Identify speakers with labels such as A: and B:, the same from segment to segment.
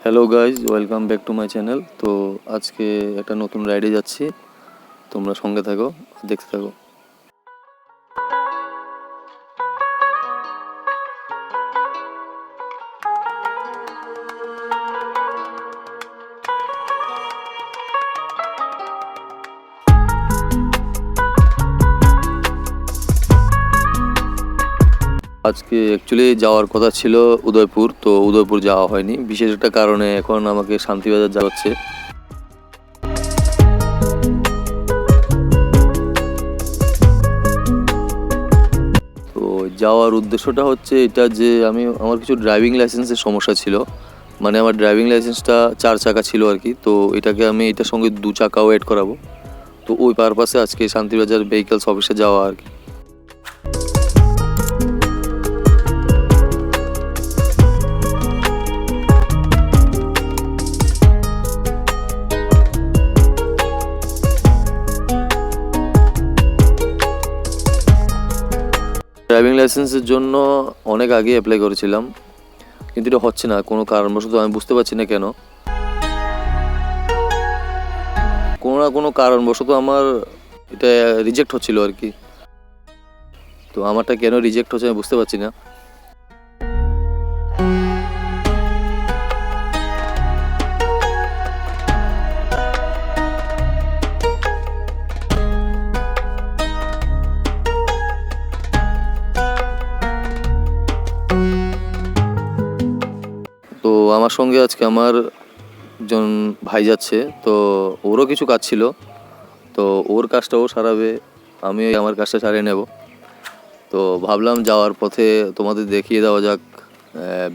A: Hello guys, welcome back to my channel. তো আজকে একটা নতুন রাইডে যাচ্ছি, তোমরা সঙ্গে থাকো, দেখতে থাকো। আজকে অ্যাকচুয়ালি যাওয়ার কথা ছিল উদয়পুর, তো উদয়পুর যাওয়া হয়নি বিশেষ একটা কারণে। এখন আমাকে শান্তিবাজার যাওয়া হচ্ছে। তো যাওয়ার উদ্দেশ্যটা হচ্ছে এটা যে আমার কিছু ড্রাইভিং লাইসেন্সের সমস্যা ছিল, মানে আমার ড্রাইভিং লাইসেন্সটা 4 চাকা ছিল আর কি। তো এটাকে আমি এটার সঙ্গে 2 চাকাও অ্যাড করাবো। তো ওই পারপাসে আজকে শান্তিবাজার ভেহিকলস অফিসে যাওয়া আর কি। ড্রাইভিং লাইসেন্সের জন্য অনেক আগে অ্যাপ্লাই করেছিলাম, কিন্তু এটা হচ্ছে না কোনো কারণবশত। আমি বুঝতে পারছি না কেন, কোনো না কোনো কারণবশত আমার এটা রিজেক্ট হচ্ছিল আর কি। তো আমারটা কেন রিজেক্ট হচ্ছে আমি বুঝতে পারছি না। তো আমার সঙ্গে আজকে আমার একজন ভাই যাচ্ছে, তো ওরও কিছু কাজ ছিল, তো ওর কাজটাও সারাবে, আমি আমার কাজটা সারিয়ে নেব। তো ভাবলাম যাওয়ার পথে তোমাদের দেখিয়ে দেওয়া যাক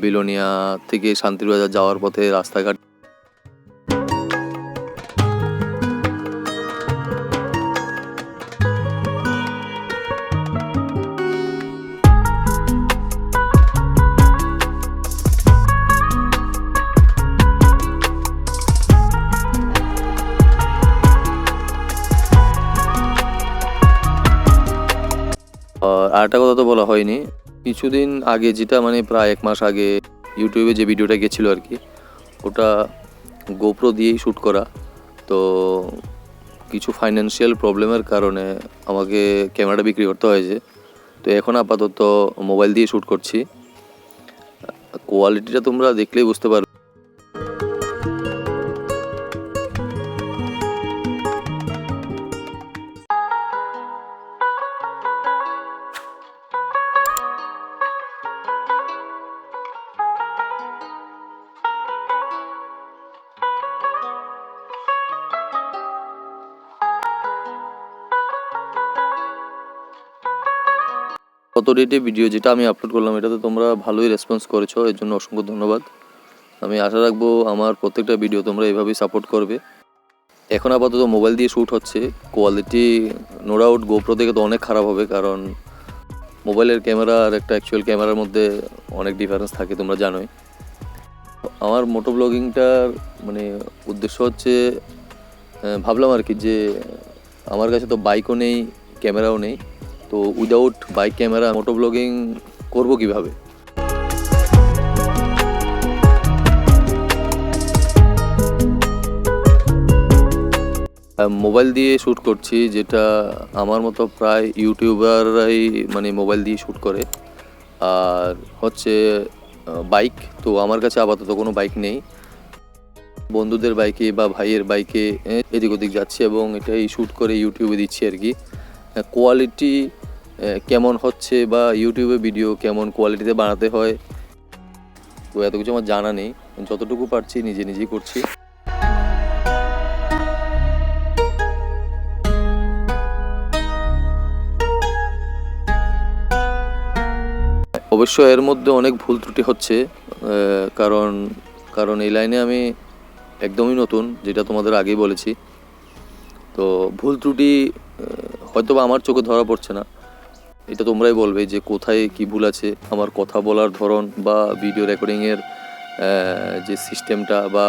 A: বিলোনিয়া থেকে শান্তিবাজার যাওয়ার পথে রাস্তাঘাট। আর একটা কথা তো বলা হয়নি, কিছুদিন আগে যেটা মানে প্রায় 1 মাস আগে ইউটিউবে যে ভিডিওটা গেছিলো আর কি, ওটা গোপ্রো দিয়েই শ্যুট করা। তো কিছু ফাইন্যান্সিয়াল প্রবলেমের কারণে আমাকে ক্যামেরাটা বিক্রি করতে হয়েছে। তো এখন আপাতত মোবাইল দিয়ে শ্যুট করছি। কোয়ালিটিটা তোমরা দেখলেই বুঝতে পারবে। কত রেটে ভিডিও যেটা আমি আপলোড করলাম, এটাতে তোমরা ভালোই রেসপন্স করেছো, এর জন্য অসংখ্য ধন্যবাদ। আমি আশা রাখবো আমার প্রত্যেকটা ভিডিও তোমরা এভাবেই সাপোর্ট করবে। এখন আপাতত মোবাইল দিয়ে শ্যুট হচ্ছে, কোয়ালিটি নো ডাউট গোপ্রো থেকে তো অনেক খারাপ হবে, কারণ মোবাইলের ক্যামেরা আর একটা অ্যাকচুয়াল ক্যামেরার মধ্যে অনেক ডিফারেন্স থাকে, তোমরা জানোই। আমার মোটো ব্লগিংটার মানে উদ্দেশ্য হচ্ছে, ভাবলাম আর কি যে আমার কাছে তো বাইকও নেই, ক্যামেরাও নেই, তো উইদাউট বাইক ক্যামেরা মোটো ব্লগিং করবো কীভাবে। মোবাইল দিয়ে শ্যুট করছি, যেটা আমার মতো প্রায় ইউটিউবাররাই মানে মোবাইল দিয়ে শ্যুট করে। আর হচ্ছে বাইক, তো আমার কাছে আপাতত কোনো বাইক নেই। বন্ধুদের বাইকে বা ভাইয়ের বাইকে এদিক ওদিক যাচ্ছি এবং এটাই শ্যুট করে ইউটিউবে দিচ্ছি আর কি। কোয়ালিটি কেমন হচ্ছে বা ইউটিউবে ভিডিও কেমন কোয়ালিটিতে বানাতে হয়, তো এত কিছু আমার জানা নেই। যতটুকু পারছি নিজে নিজেই করছি। অবশ্য এর মধ্যে অনেক ভুল ত্রুটি হচ্ছে, কারণ কারণ এই লাইনে আমি একদমই নতুন, যেটা তোমাদের আগেই বলেছি। তো ভুল ত্রুটি হয়তো বা আমার চোখে ধরা পড়ছে না, এটা তোমরাই বলবে যে কোথায় কি ভুল আছে। আমার কথা বলার ধরন বা ভিডিও রেকর্ডিংয়ের যে সিস্টেমটা বা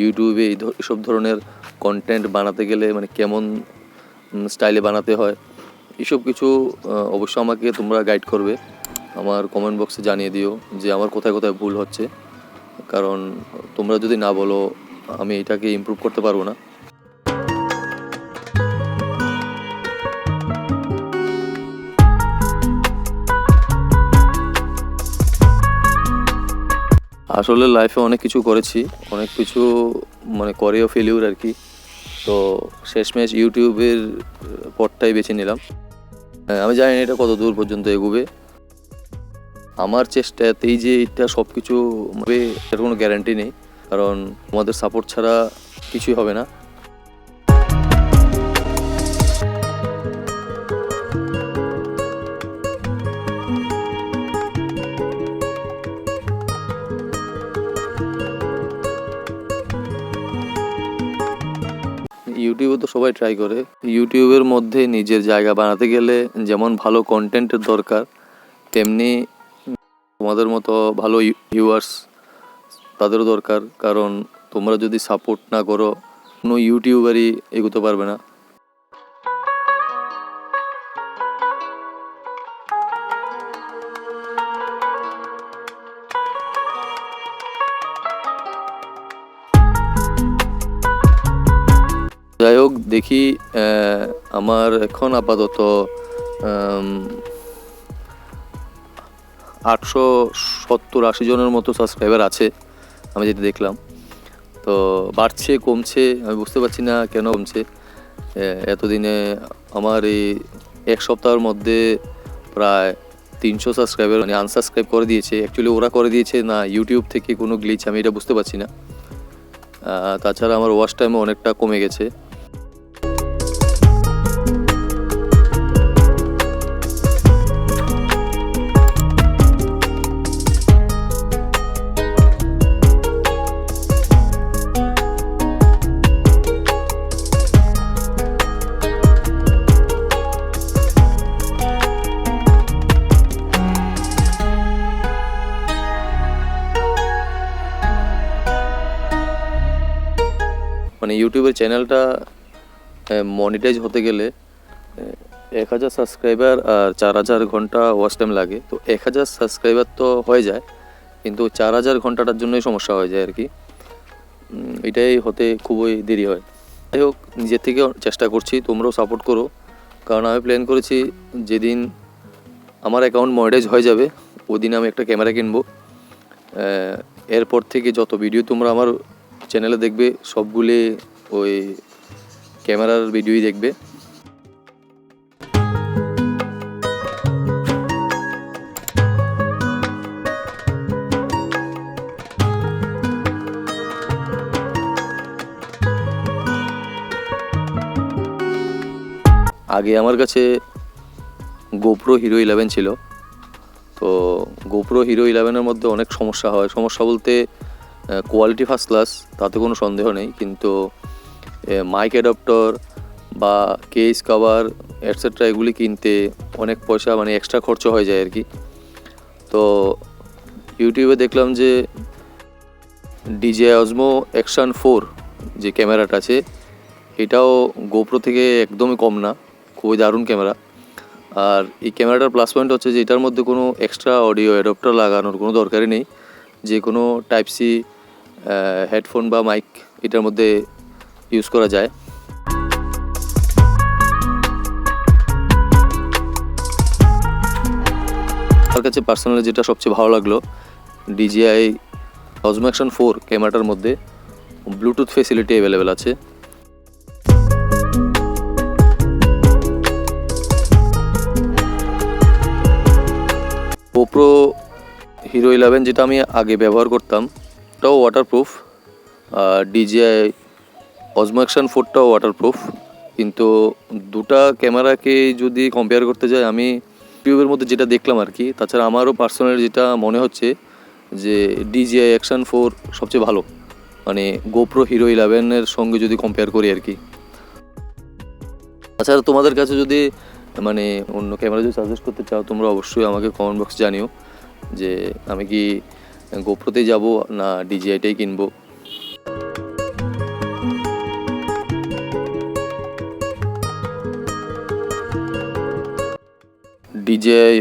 A: ইউটিউবে এসব ধরনের কন্টেন্ট বানাতে গেলে মানে কেমন স্টাইলে বানাতে হয়, এসব কিছু অবশ্য আমাকে তোমরা গাইড করবে। আমার কমেন্ট বক্সে জানিয়ে দিও যে আমার কোথায় কোথায় ভুল হচ্ছে। কারণ তোমরা যদি না বলো আমি এটাকে ইমপ্রুভ করতে পারবো না। আসলে লাইফে অনেক কিছু করেছি, অনেক কিছু করেও ফেলিউর আর কি। তো শেষমেশ ইউটিউবের পথটাই বেছে নিলাম। আমি জানি না এটা কত দূর পর্যন্ত এগোবে। আমার চেষ্টাতেই যে এটা সব কিছু এর কোনো গ্যারান্টি নেই, কারণ তোমাদের সাপোর্ট ছাড়া কিছুই হবে না। ইউটিউবে তো সবাই ট্রাই করে। ইউটিউবের মধ্যে নিজের জায়গা বানাতে গেলে যেমন ভালো কন্টেন্টের দরকার, তেমনি তোমাদের মতো ভালো ভিউয়ার্স তাদেরও দরকার। কারণ তোমরা যদি সাপোর্ট না করো কোনো ইউটিউবারই এগোতে পারবে না। যাই হোক, দেখি। আমার এখন আপাতত 870-80 জনের মতো সাবস্ক্রাইবার আছে, আমি যেটা দেখলাম। তো বাড়ছে কমছে আমি বুঝতে পারছি না কেন কমছে। এতদিনে আমার এই এক সপ্তাহের মধ্যে প্রায় 300 সাবস্ক্রাইবার আনসাবস্ক্রাইব করে দিয়েছে। অ্যাকচুয়ালি ওরা করে দিয়েছে না ইউটিউব থেকে কোনো গ্লিচ, আমি এটা বুঝতে পারছি না। তাছাড়া আমার ওয়াচ টাইমও অনেকটা কমে গেছে। ইউটিউবের চ্যানেলটা মনিটাইজ হতে গেলে 1000 সাবস্ক্রাইবার আর 4000 ঘন্টা ওয়াচ টাইম লাগে। তো 1000 সাবস্ক্রাইবার তো হয়ে যায়, কিন্তু 4000 ঘন্টাটার জন্যই সমস্যা হয়ে যায় আর কি। এটাই হতে খুবই দেরি হয়। যাই হোক, নিজের থেকে চেষ্টা করছি, তোমরাও সাপোর্ট করো। কারণ আমি প্ল্যান করেছি যেদিন আমার অ্যাকাউন্ট মনিটাইজ হয়ে যাবে ওই দিন আমি একটা ক্যামেরা কিনবো। এরপর থেকে যত ভিডিও তোমরা আমার চ্যানেলে দেখবে সবগুলি ওই ক্যামেরার ভিডিওই দেখবে। আগে আমার কাছে গোপ্রো হিরো 11 ছিল। তো গোপ্রো হিরো 11-এর মধ্যে অনেক সমস্যা হয়। সমস্যা বলতে কোয়ালিটি ফার্স্ট ক্লাস, তাতে কোনো সন্দেহ নেই, কিন্তু মাইক অ্যাডাপ্টর বা কেস কভার এটসেট্রা এগুলি কিনতে অনেক পয়সা এক্সট্রা খরচ হয়ে যায় আর কি। তো ইউটিউবে দেখলাম যে DJI Osmo Action 4 যে ক্যামেরাটা আছে এটাও গোপ্রো থেকে একদমই কম না, খুবই দারুণ ক্যামেরা। আর এই ক্যামেরাটার প্লাস পয়েন্ট হচ্ছে যে এটার মধ্যে কোনো এক্সট্রা অডিও অ্যাডাপ্টার লাগানোর কোনো দরকারই নেই। যে কোনো টাইপ সি হেডফোন বা মাইক এটার মধ্যে ইউজ করা যায়। আমার কাছে পার্সোনালি যেটা সবচেয়ে ভালো লাগলো, DJI Osmo Action 4 ক্যামেরাটার মধ্যে ব্লুটুথ ফেসিলিটি অ্যাভেলেবেল আছে। গোপ্রো হিরো 11 যেটা আমি আগে ব্যবহার করতাম ওটাও ওয়াটারপ্রুফ, DJI Osmo Action 4টাও ওয়াটারপ্রুফ। কিন্তু দুটা ক্যামেরাকে যদি কম্পেয়ার করতে যাই, আমি ইউটিউবের মধ্যে যেটা দেখলাম আর কি, তাছাড়া আমারও পার্সোনালি যেটা মনে হচ্ছে যে DJI Action 4 সবচেয়ে ভালো, গোপ্রো হিরো 11-এর সঙ্গে যদি কম্পেয়ার করি আর কি। তাছাড়া তোমাদের কাছে যদি অন্য ক্যামেরা যদি সাজেস্ট করতে চাও তোমরা অবশ্যই আমাকে কমেন্ট বক্সে জানিও যে আমি কি গোপ্রোতেই যাব না DJI-টাই কিনবো। DJI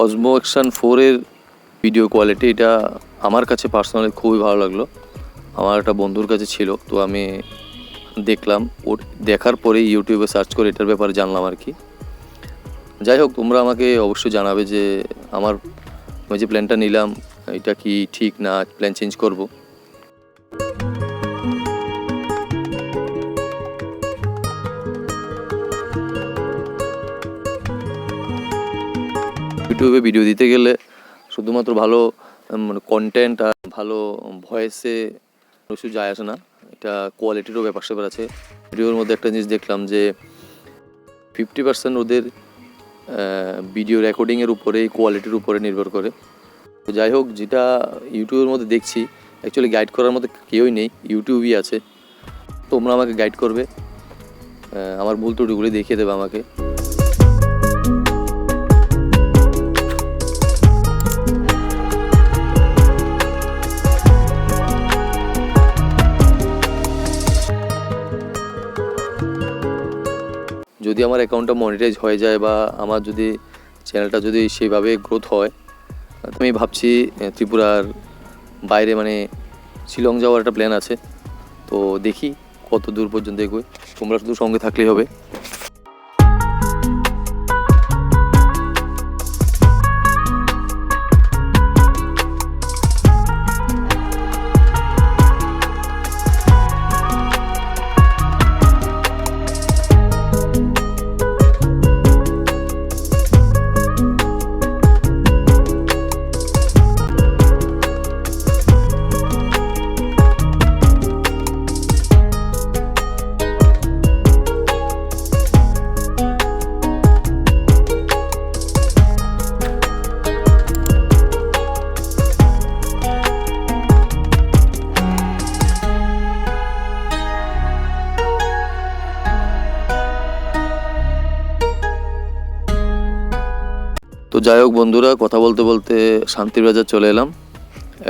A: Osmo Action 4-এর ভিডিও কোয়ালিটি এটা আমার কাছে পার্সোনালি খুবই ভালো লাগলো। আমার একটা বন্ধুর কাছে ছিল, তো আমি দেখলাম, ওর দেখার পরেই ইউটিউবে সার্চ করে এটার ব্যাপারে জানলাম আর কি। যাই হোক, তোমরা আমাকে অবশ্যই জানাবে যে আমার আমি যে প্ল্যানটা নিলাম এটা কি ঠিক না প্ল্যান চেঞ্জ করব। ইউটিউবে ভিডিও দিতে গেলে শুধুমাত্র ভালো মানে কন্টেন্ট আর ভালো ভয়েসে কিছু যায় আসে না, এটা কোয়ালিটিরও ব্যাপার স্যাপার আছে। ভিডিওর মধ্যে একটা জিনিস দেখলাম যে 50% ওদের ভিডিও রেকর্ডিংয়ের উপরে, কোয়ালিটির উপরে নির্ভর করে। তো যাই হোক, যেটা ইউটিউবের মধ্যে দেখছি অ্যাকচুয়ালি গাইড করার মধ্যে কেউই নেই, ইউটিউবই আছে। তোমরা আমাকে গাইড করবে, আমার ভুল ত্রুটিগুলি দেখিয়ে দেবে আমাকে। যদি আমার অ্যাকাউন্টটা মনিটাইজ হয়ে যায় বা আমার যদি চ্যানেলটা যদি সেইভাবে গ্রোথ হয়, আমি ভাবছি ত্রিপুরার বাইরে মানে শিলং যাওয়ার একটা প্ল্যান আছে। তো দেখি কত দূর পর্যন্ত এগোয়, তোমরা শুধু সঙ্গে থাকলেই হবে। তো যাই হোক বন্ধুরা, কথা বলতে বলতে শান্তির বাজার চলে এলাম।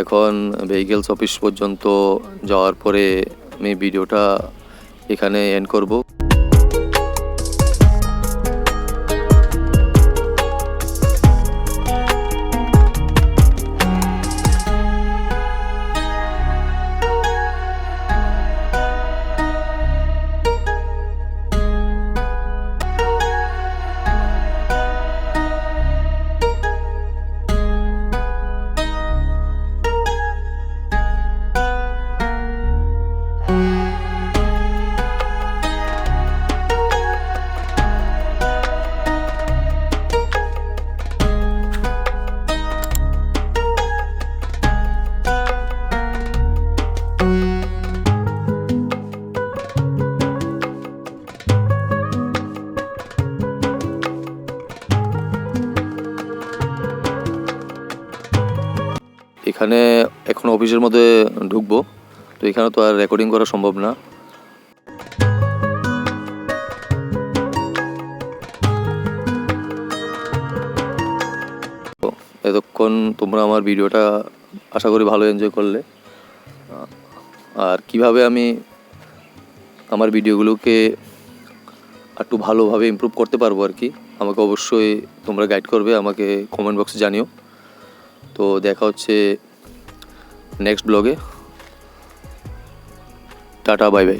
A: এখন ভেহিকেলস অফিস পর্যন্ত যাওয়ার পরে আমি ভিডিওটা এখানে এন্ড করব। এখানে এখন অফিসের মধ্যে ঢুকবো, তো এখানে তো আর রেকর্ডিং করা সম্ভব না। তো এতক্ষণ তোমরা আমার ভিডিওটা আশা করি ভালো এনজয় করলে। আর কিভাবে আমি আমার ভিডিওগুলোকে একটু ভালোভাবে ইমপ্রুভ করতে পারবো আর কি, আমাকে অবশ্যই তোমরা গাইড করবে, আমাকে কমেন্ট বক্সে জানিও। তো দেখা হচ্ছে নেক্সট ব্লগে। Tata, bye bye.